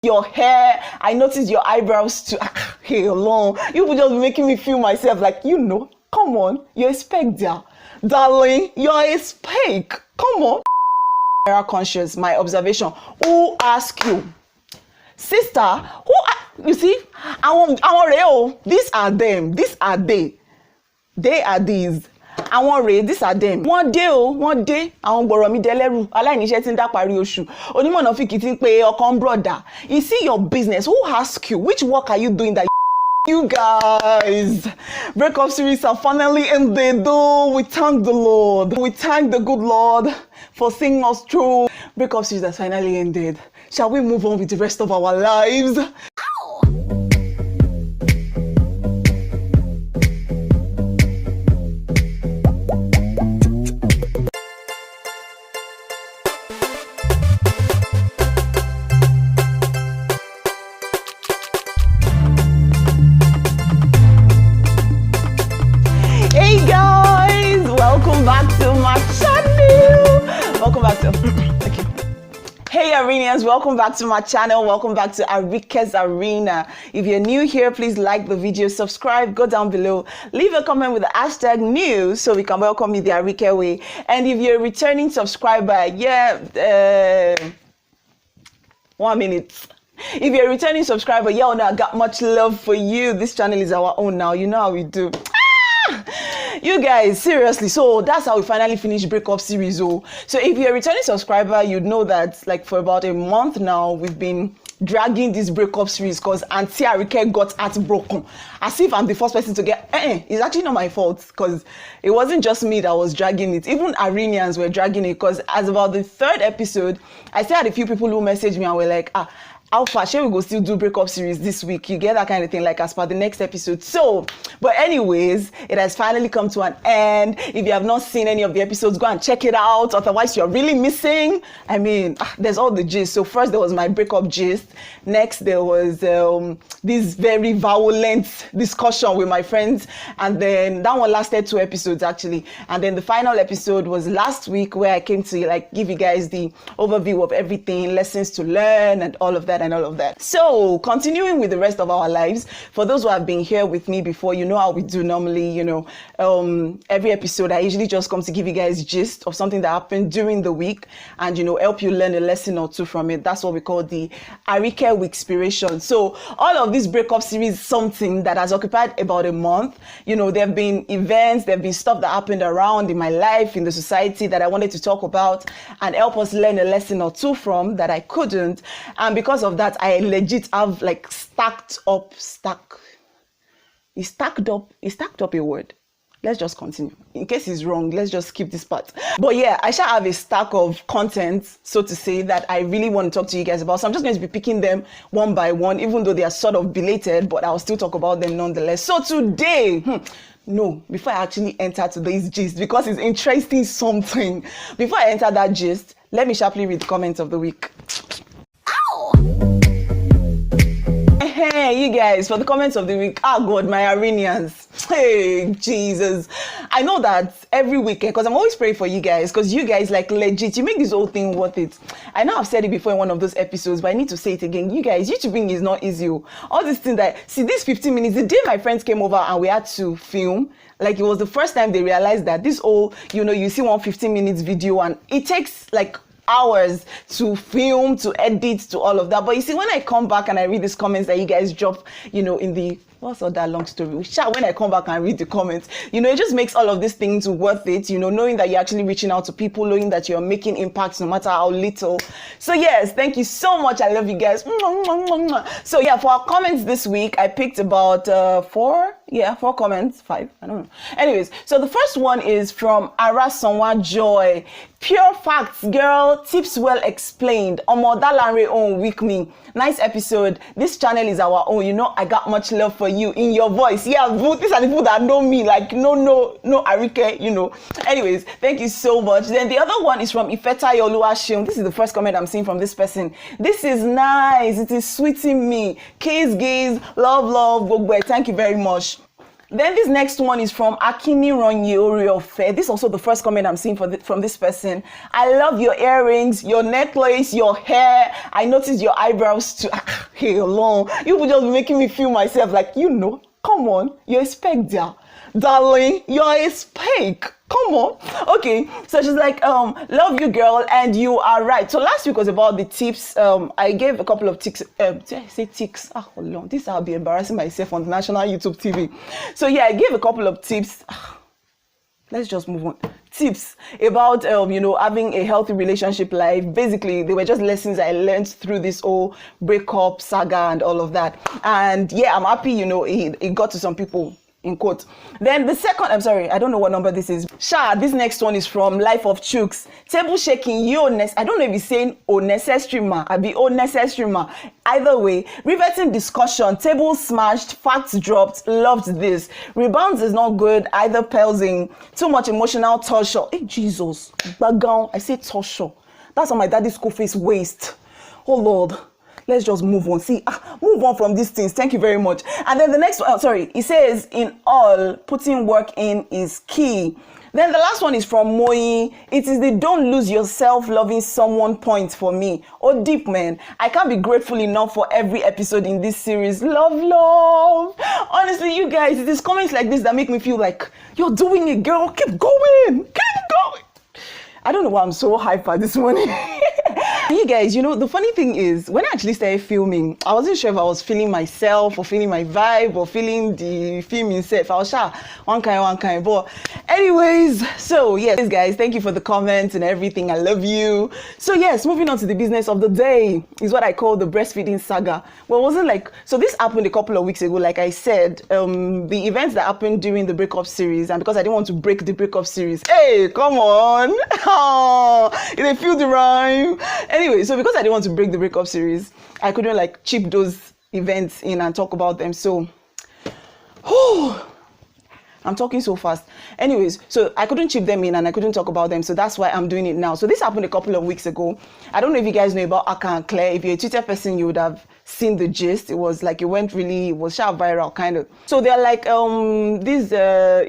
your hair. I noticed your eyebrows too. Hey, alone. You would just be making me feel myself like, come on, you're a spec there. Darling, you're a spec. Come on. Era conscious, my observation. Who asked you? Sister, you see, I want real. These are them. These are they. They are these. I want real. These are them. One day, I want borrow me deleru. Aláìníṣẹ́ tí ń dá parí oṣù. Onímọ̀ náà fi kìtì pé ọkàn brother. You see your business. Who asked you? Which work are you doing that? You guys, breakup series are finally ended though. We thank the Lord. We thank the good Lord for seeing us through. Breakup series has finally ended. Shall we move on with the rest of our lives? Hey guys, welcome back to my channel. Welcome back to okay. Hey Arenians, welcome back to my channel. Welcome back to ARIKE'S Arena. If you're new here, please like the video, subscribe, go down below, leave a comment with the hashtag new so we can welcome you the Arike way. And if you're a returning subscriber, 1 minute. If you're a returning subscriber, I got much love for you. This channel is our own now. You know how we do. You guys, seriously, so that's how we finally finished breakup series. So if you're a returning subscriber, you'd know that like for about a month now we've been dragging this breakup series because Auntie Arike got heartbroken. As if I'm the first person to get it's actually not my fault because it wasn't just me that was dragging it. Even Arenians were dragging it because as about the 3rd episode, I still had a few people who messaged me and were like, how far shall we go still do breakup series this week? You get that kind of thing, like as per the next episode. So, but anyways, it has finally come to an end. If you have not seen any of the episodes, go and check it out. Otherwise, you're really missing. I mean, there's all the gist. So first, there was my breakup gist. Next, there was this very violent discussion with my friends. And then that one lasted 2 episodes, actually. And then the final episode was last week where I came to like give you guys the overview of everything, lessons to learn and all of that. So continuing with the rest of our lives, for those who have been here with me before, you know how we do normally. Every episode I usually just come to give you guys gist of something that happened during the week and help you learn a lesson or two from it. That's what we call the ARIKE Weekspiration. So all of this breakup series is something that has occupied about a month. There have been events, there have been stuff that happened around in my life, in the society that I wanted to talk about and help us learn a lesson or two from that I couldn't. And because of that, I legit have like stacked up a word. Let's just continue. In case it's wrong, let's just skip this part. But yeah, I shall have a stack of content, so to say, that I really want to talk to you guys about. So I'm just going to be picking them one by one, even though they are sort of belated, but I'll still talk about them nonetheless. So today, before I actually enter today's gist, because it's interesting something, before I enter that gist, let me sharply read the comments of the week. Hey, you guys, for the comments of the week. God, my Arenians. Hey, Jesus. I know that every week, because I'm always praying for you guys, because you guys, like, legit, you make this whole thing worth it. I know I've said it before in one of those episodes, but I need to say it again. You guys, YouTubing is not easy. All these things this 15 minutes, the day my friends came over and we had to film, like, it was the first time they realized that this whole, you see one 15 minutes video and it takes, like, hours to film, to edit, to all of that. But you see, when I come back and I read these comments that you guys drop, in the what's all that long story? When I come back and read the comments, it just makes all of these things worth it, knowing that you're actually reaching out to people, knowing that you're making impacts no matter how little. So yes, thank you so much. I love you guys. So yeah, for our comments this week, I picked about 4 comments, 5, I don't know. Anyways, so the first one is from Arasonwa Joy. Pure facts, girl. Tips well explained. Omo Dalanre own week me. Nice episode. This channel is our own. I got much love for you in your voice. Yeah, these are the people that know me. Like, no, Arike, Anyways, thank you so much. Then the other one is from Ifeta Yoluashim. This is the first comment I'm seeing from this person. This is nice. It is sweeting me. Kiss, gaze, love, Gogwe. Thank you very much. Then this next one is from Akini Ronye. This is also the first comment I'm seeing from this person. I love your earrings, your necklace, your hair. I noticed your eyebrows too. Hey, alone. You would just be making me feel myself like, come on, you're a spectre. Darling, you're a spake. Come on. Okay, so she's like, love you, girl, and you are right. So last week was about the tips. I gave a couple of tips. Did I say tips? Hold on. This I'll be embarrassing myself on national YouTube TV. So yeah, I gave a couple of tips. Let's just move on. Tips about having a healthy relationship life. Basically, they were just lessons I learned through this whole breakup saga and all of that. And yeah, I'm happy. It got to some people. In quote. Then the second, I'm sorry, I don't know what number this is. This next one is from Life of Chooks. Table shaking, I don't know if he's saying unnecessary ma, I be unnecessary ma. Either way, riveting discussion, table smashed, facts dropped, loved this. Rebounds is not good, either pelzing, too much emotional torture. Hey, Jesus, background, I say torture. That's on my daddy's school face waste. Oh Lord. Let's just move on. Move on from these things. Thank you very much. And then the next one, it says, in all, putting work in is key. Then the last one is from Moi. It is the don't lose yourself loving someone point for me. Oh, deep man. I can't be grateful enough for every episode in this series. Love. Honestly, you guys, it is comments like this that make me feel like you're doing it, girl. Keep going. I don't know why I'm so hyper this morning. You guys, the funny thing is, when I actually started filming, I wasn't sure if I was feeling myself or feeling my vibe or feeling the film itself. I was sure one kind. But anyways, so yes, guys, thank you for the comments and everything. I love you. So yes, moving on to the business of the day is what I call the breastfeeding saga. Well, it wasn't so this happened a couple of weeks ago. Like I said, the events that happened during the breakup series, and because I didn't want to break the breakup series. Hey, come on. They feel the rhyme. Anyway, so because I didn't want to break the breakup series, I couldn't chip those events in and talk about them. So, I'm talking so fast. Anyways, so I couldn't chip them in and I couldn't talk about them. So that's why I'm doing it now. So this happened a couple of weeks ago. I don't know if you guys know about Akah and Claire. If you're a Twitter person, you would have seen the gist. It was it was sharp viral kind of. So they're this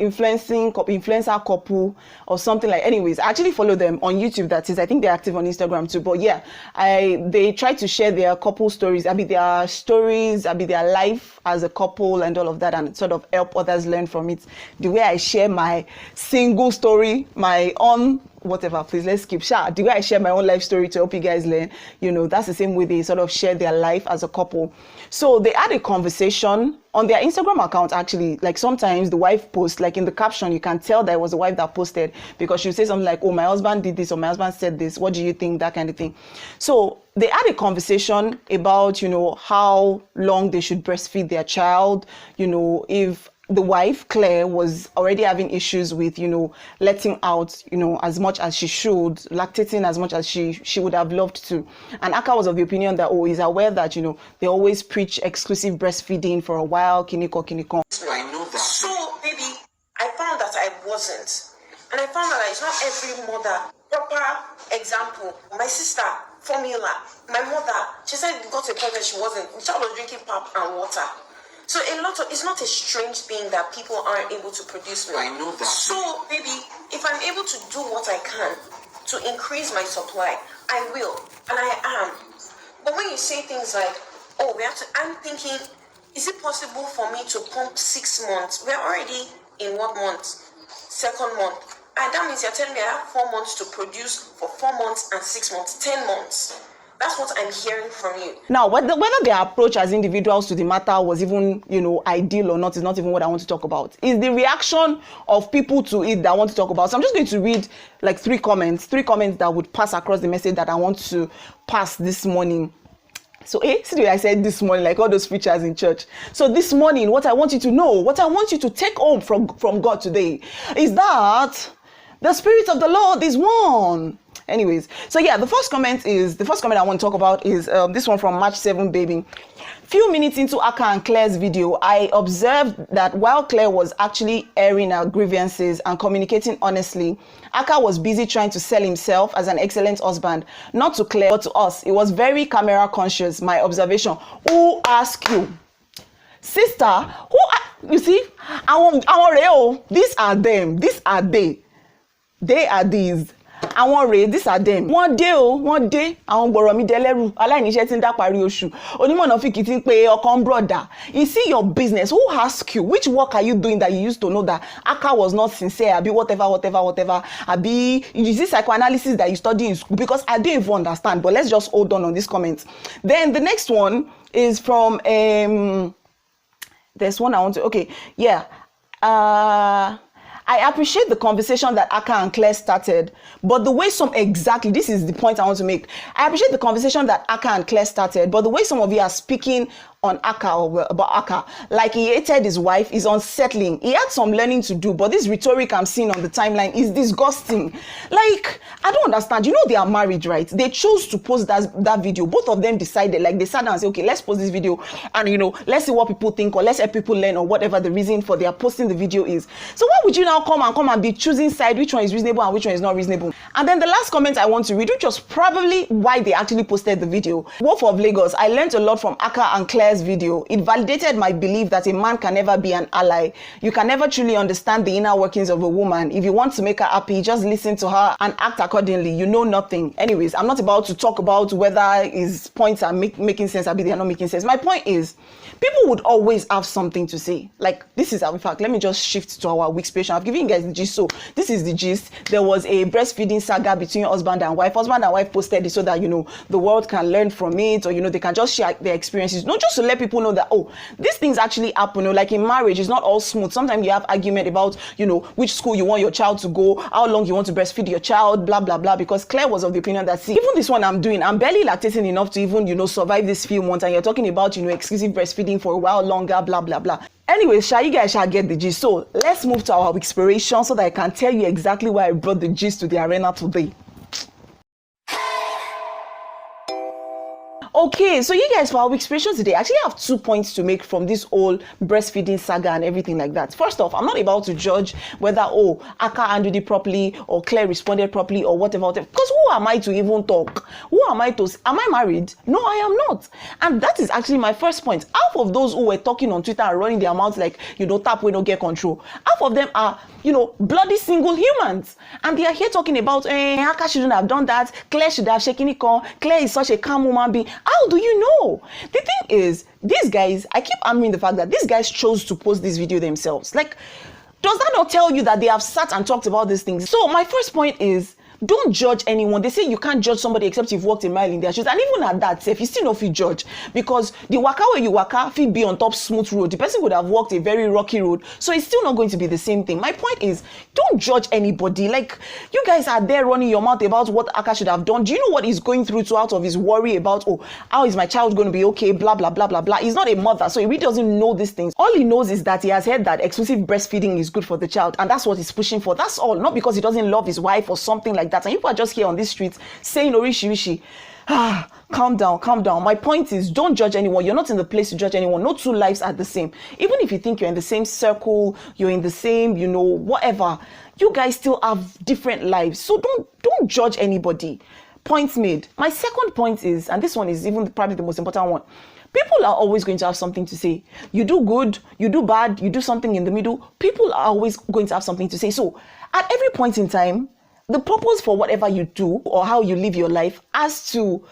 influencer couple or something anyways, I actually follow them on YouTube, that is. I think they're active on Instagram too. But yeah, they try to share their couple stories. Their stories, their life as a couple and all of that, and sort of help others learn from it. The way I share my single story, my own whatever, please let's skip. The way I share my own life story to help you guys learn, that's the same way they sort of share their life as a couple. So they had a conversation on their Instagram account, actually. Sometimes the wife posts, in the caption, you can tell that it was the wife that posted, because she'll say something like, oh, my husband did this, or my husband said this, what do you think, that kind of thing. So they had a conversation about, how long they should breastfeed their child, if the wife, Claire, was already having issues with, letting out, as much as she should, lactating as much as she would have loved to. And Akah was of the opinion that, he's aware that, they always preach exclusive breastfeeding for a while, kiniko. I know that. So, baby, I found that I wasn't. And I found that it's not every mother. Proper example, my sister, formula, my mother, she said got a point that she wasn't. The child was drinking pap and water. So it's not a strange thing that people aren't able to produce milk. I know that. So, baby, if I'm able to do what I can to increase my supply, I will, and I am. But when you say things like, oh, I'm thinking, is it possible for me to pump 6 months? We're already in what month? 2nd month. And that means you're telling me I have 4 months to produce for 4 months and 6 months, 10 months. That's what I'm hearing from you. Now, whether their approach as individuals to the matter was even, ideal or not is not even what I want to talk about. It's the reaction of people to it that I want to talk about. So I'm just going to read 3 comments that would pass across the message that I want to pass this morning. So, see the way I said this morning, all those preachers in church. So this morning, what I want you to know, what I want you to take home from God today is that the Spirit of the Lord is one. Anyways, so yeah, the first comment I want to talk about is this one from March 7 Baby. Few minutes into Akah and Claire's video, I observed that while Claire was actually airing her grievances and communicating honestly, Akah was busy trying to sell himself as an excellent husband, not to Claire, but to us. It was very camera conscious, my observation. Who asked you? Sister, You see, I want real. These are them. These are they. They are these. I want real. These are them. One day, I want borrow me deleru. Aláìníṣẹ́ tí ń dá parí oṣù. Onímọ̀nà fi kìtì ń pe ọkàn brother. You see your business. Who asked you? Which work are you doing that you used to know that Akah was not sincere? Abi whatever. Abi you see psychoanalysis that you study in school? Because I don't even understand. But let's just hold on this comment. Then the next one is from there's one I want to. Okay, yeah. I appreciate the conversation that Akah and Claire started, but the way this is the point I want to make. I appreciate the conversation that Akah and Claire started, but the way some of you are speaking on Akah or about Akah, like he hated his wife, is unsettling. He had some learning to do, but this rhetoric I'm seeing on the timeline is disgusting. Like, I don't understand. You know they are married, right? They chose to post that video. Both of them decided, like they sat down and said, okay, let's post this video and, you know, let's see what people think or let's help people learn or whatever the reason for their posting the video is. So why would you now come and be choosing side, which one is reasonable and which one is not reasonable? And then the last comment I want to read, which was probably why they actually posted the video. Wolf of Lagos, I learned a lot from Akah and Claire's video. It validated my belief that a man can never be an ally. You can never truly understand the inner workings of a woman. If you want to make her happy, just listen to her and act accordingly. You know nothing. Anyways, I'm not about to talk about whether his points are making sense or they are not making sense. My point is, people would always have something to say. Like, this is, in fact, let me just shift to our Weekspiration. I've given you guys the gist. So this is the gist. There was a breastfeeding saga between husband and wife. Husband and wife posted it so that, you know, the world can learn from it, or, you know, they can just share their experiences. Not just to let people know that, oh, these things actually happen. You know, like in marriage, it's not all smooth. Sometimes you have argument about, you know, which school you want your child to go, how long you want to breastfeed your child, blah, blah, blah. Because Claire was of the opinion that, see, even this one I'm doing, I'm barely lactating enough to even, you know, survive this few months. And you're talking about, you know, exclusive breastfeeding for a while longer, blah, blah, blah. Anyways, you guys shall get the gist. So let's move to our Weekspiration so that I can tell you exactly why I brought the gist to the arena today. Okay, so you guys, for our Weekspiration today, I actually have 2 points to make from this whole breastfeeding saga and everything like that. First off, I'm not about to judge whether, oh, Akah handled it properly or Claire responded properly or whatever. Because who am I to even talk? Am I married? No, I am not. And that is actually my first point. Half of those who were talking on Twitter and running their mouths like, you know, tap we don't get control. Half of them are, you know, bloody single humans. And they are here talking about, Akah shouldn't have done that. Claire should have shaken it. Claire is such a calm woman being. How do you know? The thing is, these guys, I keep hammering the fact that these guys chose to post this video themselves. Like, does that not tell you that they have sat and talked about these things? So my first point is, don't judge anyone. They say you can't judge somebody except you've walked a mile in their shoes. And even at that, if you still know if you judge, because the waka where you waka fit be on top smooth road. The person would have walked a very rocky road, so it's still not going to be the same thing. My point is, don't judge anybody. Like, you guys are there running your mouth about what Akah should have done. Do you know what he's going through out of his worry about, oh, how is my child going to be okay, blah, blah, blah, blah, blah. He's not a mother, so he really doesn't know these things. All he knows is that he has heard that exclusive breastfeeding is good for the child, and that's what he's pushing for. That's all. Not because he doesn't love his wife or something like that. And people are just here on these streets saying orishi. Calm down. My point is, don't judge anyone. You're not in the place to judge anyone. No two lives are the same. Even if you think you're in the same circle, you're in the same, you know, whatever, you guys still have different lives. So don't judge anybody. Points made. My second point is, and this one is even probably the most important one, people are always going to have something to say. You do good, you do bad, you do something in the middle, people are always going to have something to say. So at every point in time, the purpose for whatever you do or how you live your life has to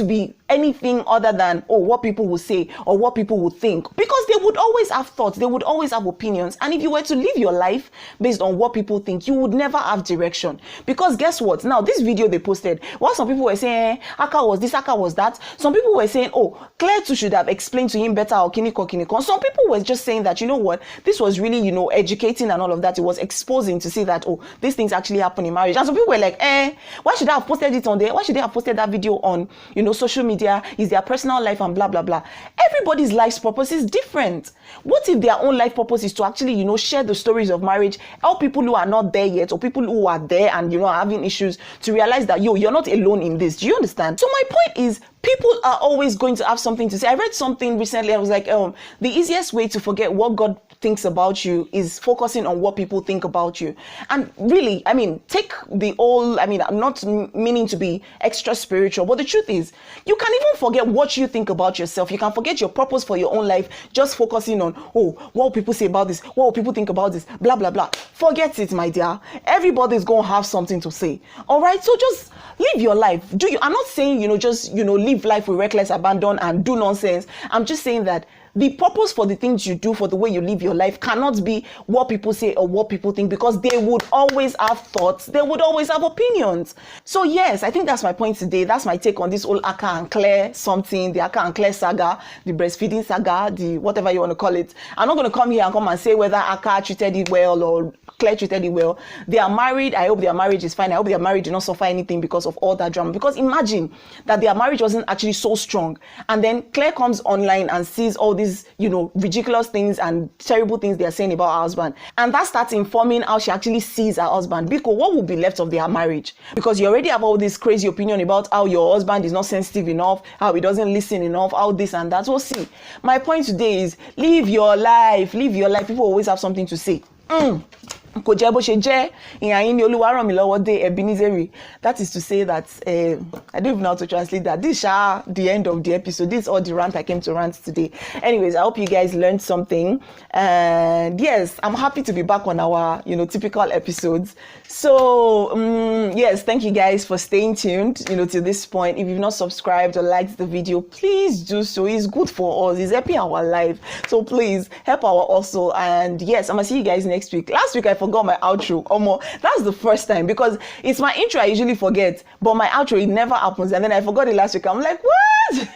be anything other than, oh, what people will say or what people will think. Because they would always have thoughts, they would always have opinions. And if you were to live your life based on what people think, you would never have direction. Because guess what? Now, this video they posted, while some people were saying, Akah was this, Akah was that, some people were saying, oh, Claire too should have explained to him better or kiniko. Some people were just saying that, you know what, this was really, you know, educating and all of that. It was exposing to see that, oh, these things actually happen in marriage. And some people were like, why should I have posted it on there? Why should they have posted that video on, you know, social media? Is their personal life and blah, blah, blah. Everybody's life's purpose is different. What if their own life purpose is to actually, you know, share the stories of marriage, help people who are not there yet or people who are there and, you know, are having issues to realize that, you're not alone in this. Do you understand? So my point is, People are always going to have something to say. I read something recently. I was like, the easiest way to forget what God thinks about you is focusing on what people think about you. And really, I mean, take the whole, I mean, I'm not meaning to be extra spiritual, but the truth is, you can even forget what you think about yourself. You can forget your purpose for your own life, just focusing on, oh, what will people say about this? What will people think about this? Blah, blah, blah. Forget it, my dear. Everybody's going to have something to say. All right? So just live your life. I'm not saying, just, live life with reckless abandon and do nonsense. I'm just saying that the purpose for the things you do, for the way you live your life, cannot be what people say or what people think, because they would always have thoughts. They would always have opinions. So yes, I think that's my point today. That's my take on this whole Akah and Claire something, the Akah and Claire saga, the breastfeeding saga, the whatever you want to call it. I'm not going to come here and come and say whether Akah treated it well or Claire treated it well. They are married. I hope their marriage is fine. I hope their marriage did not suffer anything because of all that drama. Because imagine that their marriage wasn't actually so strong, and then Claire comes online and sees all these, ridiculous things and terrible things they are saying about her husband, and that starts informing how she actually sees her husband. Because what will be left of their marriage? Because you already have all this crazy opinion about how your husband is not sensitive enough, how he doesn't listen enough, how this and that. So see, my point today is live your life. Live your life. People always have something to say. Kò jẹ́ bó ṣe jẹ́, ìyẹn yín ni Olúwa ràn mí lọ́wọ́ dé Ebenezeri. That is to say that I don't even know how to translate that. This is the end of the episode. This is all the rant I came to rant today. Anyways, I hope you guys learned something. And yes, I'm happy to be back on our typical episodes. So yes, thank you guys for staying tuned to this point. If you've not subscribed or liked the video, please do so. It's good for us. It's helping our life. So please help our hustle. And yes, I'm gonna see you guys next week. Last week I forgot my outro. That's the first time, because it's my intro I usually forget, but my outro, it never happens. And then I forgot it last week. I'm like, what?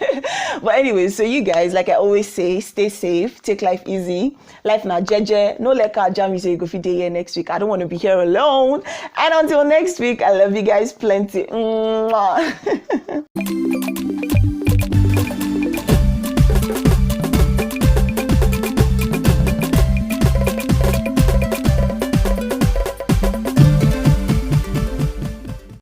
But anyway, so you guys, like I always say, stay safe, take life easy. Life na jeje. No leka jam, you say you go fit dey here next week. I don't want to be here alone. And until next week, I love you guys plenty. Mwah.